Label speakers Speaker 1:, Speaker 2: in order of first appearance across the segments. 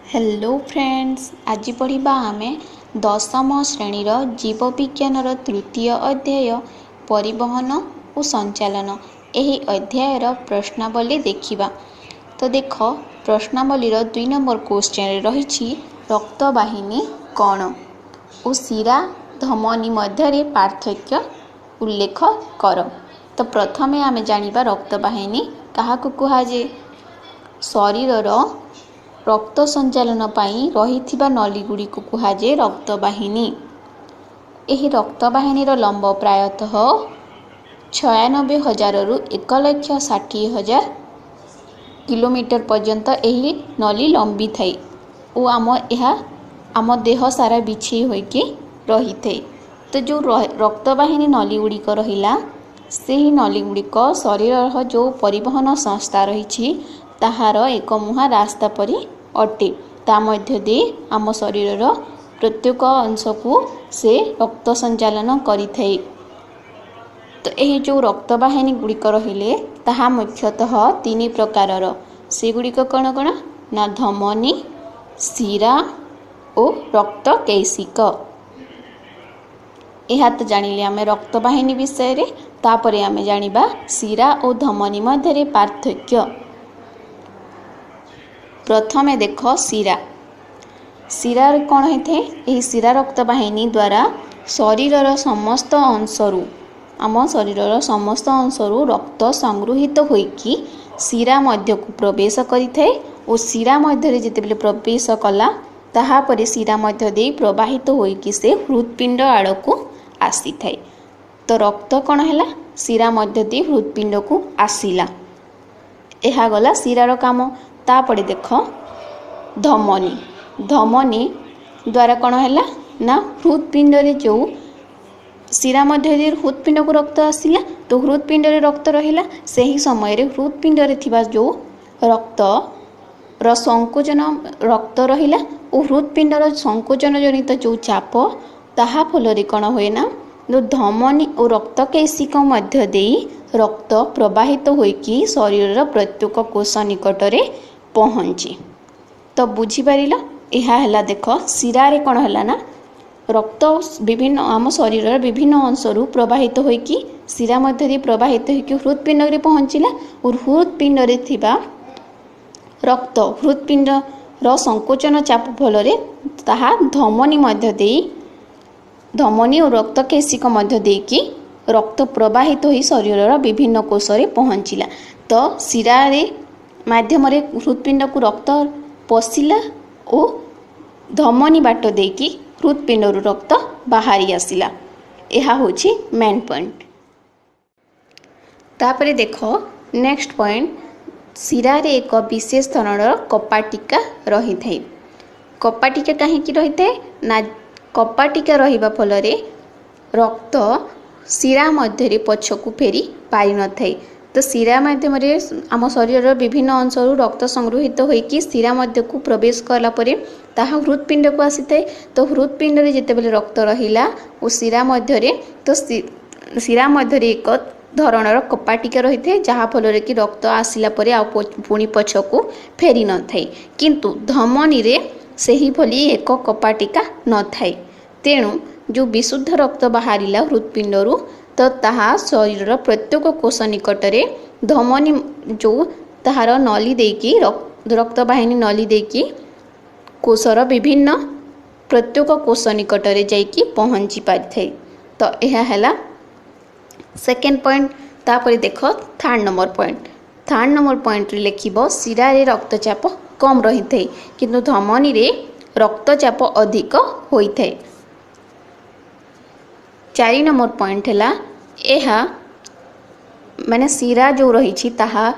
Speaker 1: Hello friends, आज पढ़िबा आमे दशम श्रेणीर जीवविज्ञानर तृतीय अध्याय परिवहन और संचालन। एही अध्यायर प्रश्नावली देखिबा। तो देख, प्रश्नावलीर 2 नंबर क्वेश्चन रही रक्तवाहिनी कौन और शिरा धमनी मध्य पार्थक्य उल्लेख कर। तो प्रथमे आमे जानिबा रक्तवाहिनी काहाकु कुहाजे। शरीरर रक्त संचालन पाई रहिथिबा नली गुड़ी को कुहाजे रक्तवाहिनी। एही रक्तवाहिनीर लंब प्रायतः 96,000 रु 1,60,000 किलोमीटर पर्यंत एही नली लंबी थाई और आम देह सारा बिछी होइकी रही थे। तो जो रक्तवाहिनी नली गुड़िक रहिला से ही नली गुड़िक शरीर जो परिवहन संस्था रही ताहार एक मुहा रास्ता परी अटे। ता मध्य दे आम शरीर प्रत्येक अंश को से रक्त संचालन करिथाई। तो यही जो रक्तवाहिनी गुड़िक रहिले ताहा मुख्यतः 3 प्रकारर। से गुड़िक कौन कौन ना धमनी, शिरा और रक्त कैशिक। यह तो जानिले आमे रक्तवाहिनी विषय रे। तापरे आमे जानिबा शिरा और धमनी मध्य पार्थक्य। प्रथमे देख शिरा। शिरा कौन होते? यही शिरा रक्तवाहिनी द्वारा शरीरर समस्त अंशरू आम शरीरर समस्त अंशरू रक्त संगृहित होइकी शिरा मध्य को प्रवेश करिथे और शिरा मध्य जितेबले प्रवेश कला ताहापरे शिरा मध्य दे प्रवाहित होइकी से हृदपिंड आड़ को आसी थाए। तो रक्त कौन है? शिरा मध्य दे हृदपिंड को आसिला। यह गला शिरार काम। तापरे देख धमनी। धमनी द्वारा कौन है ना हृदपिंड रे जो शिरा मध्य हृदपिंड को रक्त आसिला तो हृदपिंड रे रक्त रहिला। सही समय रे हृदपिंड रे थिबा जो रक्त र संकोचन रक्त रहिला और हृदपिंड र संकोचन जनित जो चाप ताहा फल रे कौन होए ना जो धमनी और रक्त कैशिक मध्य देई रक्त प्रवाहित होइकी शरीर प्रत्येक कोष निकटरे पहुँची। तो बुझीपार यह है देख शिरा रे कौन है ना रक्त विभिन्न आम शरीर विभिन्न अंशरू प्रवाहित होइकी शिरा मध्य प्रवाहित होइकी हृदपिंड रे पहुँचला और हृदपिंड रे थिबा रक्त हृदपिंड र संकोचन चाप फल रे ताहा धमनी मध्य देई धमनी और रक्त कैशिक मध्य देकी रक्त प्रवाहित होई शरीर विभिन्न कोष रे पहुँचला। तो शिरा रे माध्यम रे हृदपिंड को रक्त पशिला और धमनी बाट देकी हृदपिंड रु रक्त बाहरी आसिला। यह होची मेन पॉइंट। तापरे देख नेक्स्ट पॉइंट। शिरा रे एक विशेष धरणर कपाटिका रही थाई। कपाटिका कहीं रही थाए ना कपाटिका रहिबा फल रे रक्त शिरा मध्य पछकू फेरी पारि न थाई। तो शिरा माध्यम आम शरीर विभिन्न अंशरू रक्त संगृहित होइकी शिरा मध्य को प्रवेश कला परे ताहा हृदपिंड को आसी थाए। तो हृदपिंड रे जेतेबेले रक्त रहिला और शिरा मध्य रे तो शिरा मध्य रे एक धरणर कपाटिका रही थे जहाँ फल रे कि रक्त आसिला परे आ पुणी पछकू फेरी न थाए। किंतु धमनी रे सही भली एक कपाटिका न थाए। तेणु जो विशुद्ध रक्त बाहरिला हृदपिंडरू तो ताहा शरीर प्रत्येक कोष निकटरे धमनी जो ताहार नली देकी रक्तवाहिनी नली देकी कोषर विभिन्न प्रत्येक कोष निकटरे जाइकी पहुँची पारिथाए। तो यह है सेकेंड पॉइंट। तापर देख third number point. Third number point रे लिखिबो शिरा रे रक्तचाप कम रही थाए किंतु धमनी रे रक्तचाप अधिक होई थाए। 4 नंबर पॉइंट है यह माने शिरा जो रही ताहा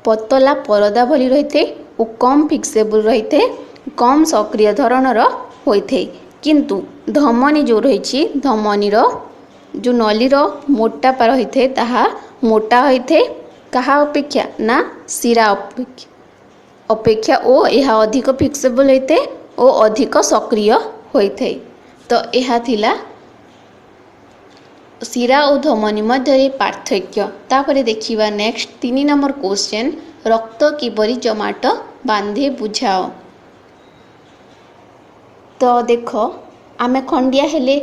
Speaker 1: पतला परदा भली रही थे और कम फिक्सेबल रही थे कम सक्रिय धरणर होइथे। किंतु धमनी जो रही धमनीर जो नलीर मोटापा रही थे ताहा मोटा होइथे कहा अपेक्षा ना शिरा अपेक्षा ओ यह अधिक फिक्सेबल होइथे ओ अधिक सक्रिय होइथे। तो यह थिला शिरा और धमनी मध्य पार्थक्य। तापर देखिबा नेक्स्ट 3 नंबर क्वेश्चन रक्त किपरि जमाट बांधे बुझाओ। तो देख आमे खंडिया हेले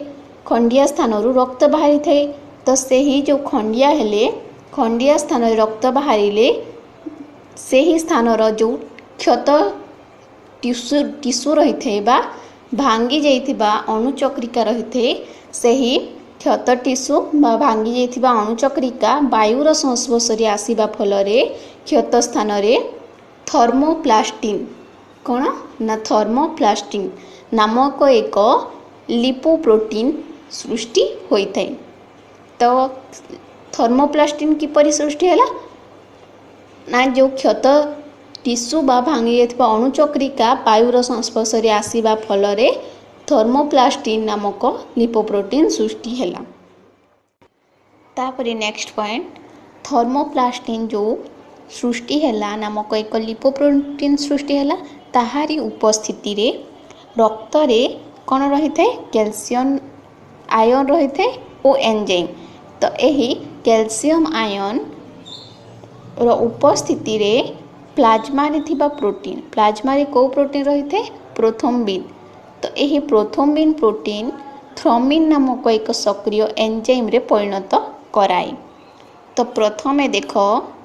Speaker 1: खंडिया स्थान रक्त बाहरी थाए तो से ही जो खंडिया हेले खंडिया स्थान रक्त बाहरिले से ही स्थान जो क्षत टिश्यू रही थे बा भांगी जाइथिबा अणुचक्रिका रही थे से ही क्षत टिश्यू बा भांगी जाइथिबा अणुचक्रिका वायुर संस्पर्श रे आसीबा फल रे क्षत स्थान रे थर्मोप्लास्टिन कौन ना थर्मोप्लास्टिन नामक एक लिपोप्रोटीन सृष्टि होता है। तो थर्मोप्लास्टिन किपरि सृष्टि है ना जो क्षत टिश्यू बा भांगी जाइथिबा अणुचक्रिका वायुर संस्पर्श रे आसीबा फल रे थर्मोप्लास्टिन नामक लिपोप्रोटीन सृष्टि है। तापरे नेक्स्ट पॉइंट थर्मोप्लास्टिन जो सृष्टि है नामक एक लिपोप्रोटीन सृष्टि है ताहारी उपस्थिति रे रक्त रे कौन रही थे कैल्शियम आयन रही थे और एंजाइम। तो यही कैल्शियम आयन रो उपस्थिति रे प्लाज्मा रे थिबा प्रोटीन प्लाज्मा रे को प्रोटीन रही थे प्रोथ्रोम्बिन। तो यही प्रोथ्रोम्बिन प्रोटीन थ्रोम्बिन नामक एक सक्रिय एंजाइम रे परिणत कराए। तो प्रथमे देख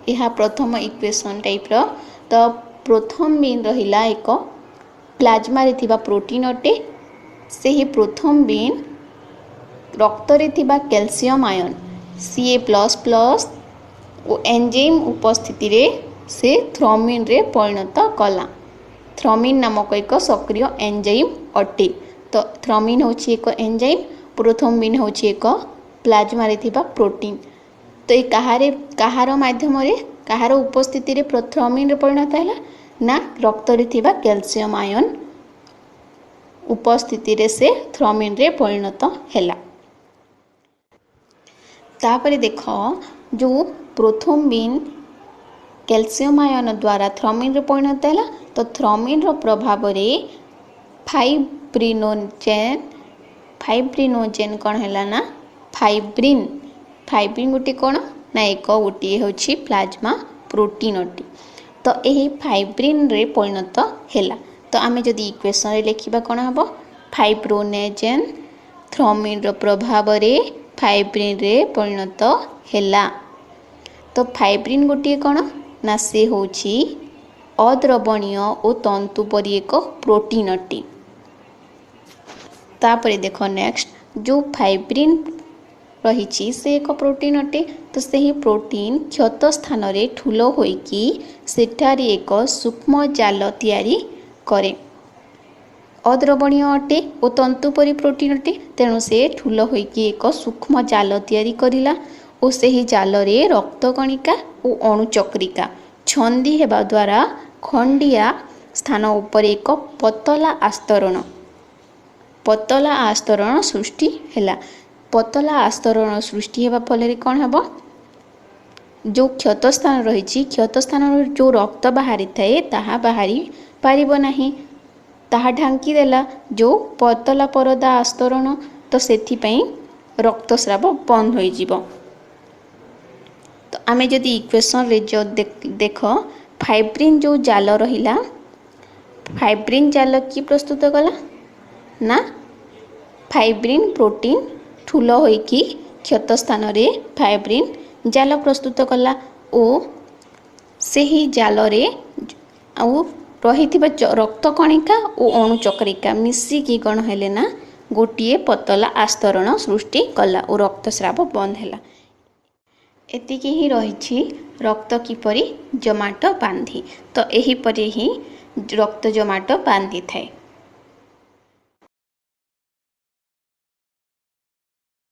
Speaker 1: यह प्रथम इक्वेशन टाइप रो तो प्रोथ्रोम्बिन रहिला एक प्लाज्मा रे थिबा प्रोटीन अटे से ही प्रोथ्रोम्बिन रक्त रे थिबा कैल्शियम आयन Ca++ और एंजाइम उपस्थिति रे से थ्रोम्बिन रे परिणत कला। थ्रोम्बिन नामक एक सक्रिय एंजाइम अटे। तो थ्रोम्बिन होची एक एंजाइम प्रोथ्रोम्बिन होची एक प्लाज्मा रे थिबा प्रोटीन। तो ये कहार माध्यम रे कहार उपस्थिति रे थ्रोम्बिन रे परिणत हैला ना रक्त रे थिबा कैल्शियम आयन उपस्थिति रे से थ्रोम्बिन रे परिणत हैला। तापरे देख जो प्रोथ्रोम्बिन कैल्शियम आयन द्वारा थ्रोम्बिन रे परिणत हैला तो थ्रोम्बिन रो प्रभाव रे फाइब्रिनोजेन कौन हैला ना फाइब्रिन गोटे कौन ना एक गोटे होची प्लाज्मा प्रोटीन अटे। तो यही फाइब्रिन रे परिणत हैला। तो आमे जदि इक्वेशन रे लिखिबा कौन हबो फाइब्रोनेजेन थ्रोम्बिन रो प्रभाव रे फाइब्रिन रे परिणत हैला। तो फाइब्रिन गोटे कौन ना से होची अद्रवणीय और तंतु परी एक प्रोटीन अटे। तापरे देखो नेक्स्ट जो फाइब्रिन रही से एक प्रोटीन अटे। तो सही प्रोटीन क्षत स्थान रे ठूल होइकी सेठारी एक सूक्ष्म जाल तैयारी करे। अद्रवणीय अटे और तंतुपरी प्रोटीन अटे तेणु से ठूल होइकी एक सूक्ष्म जाल तैयारी करिला और सही जाल रे रक्त कणिका और अणुचक्रिका छंदी हेबा द्वारा खंडिया स्थान उपर एक पतला आस्तरण सृष्टि हैला। पतला आस्तरण सृष्टि हेबा फल कौन हेबो जो क्षत स्थान रही क्षत स्थान जो रक्त बाहरी थाए ताहा बाहरी पारिबो नाही ताहा ढांकी देला जो पतला परदा आस्तरण। तो सेथि पई रक्तस्राव बंद होई जिवो। तो आमे जदि इक्वेशन रे जो देख फाइब्रिन जो जाल रहिला फाइब्रिन जाल की प्रस्तुत कला ना फाइब्रिन प्रोटीन ठूल होइकी क्षत स्थान रे फाइब्रिन जाल प्रस्तुत कला और सही जाल रे रही रक्त कणिका और अणुचक्रिका मिसिकी कौन हेले ना गोटे पतला आस्तरण सृष्टि कला और रक्तस्राव बंद हैला। एतिकी ही रही रक्त किपरि जमाट बांधी। तो यही परि ही रक्त जमाट बांधी थाए।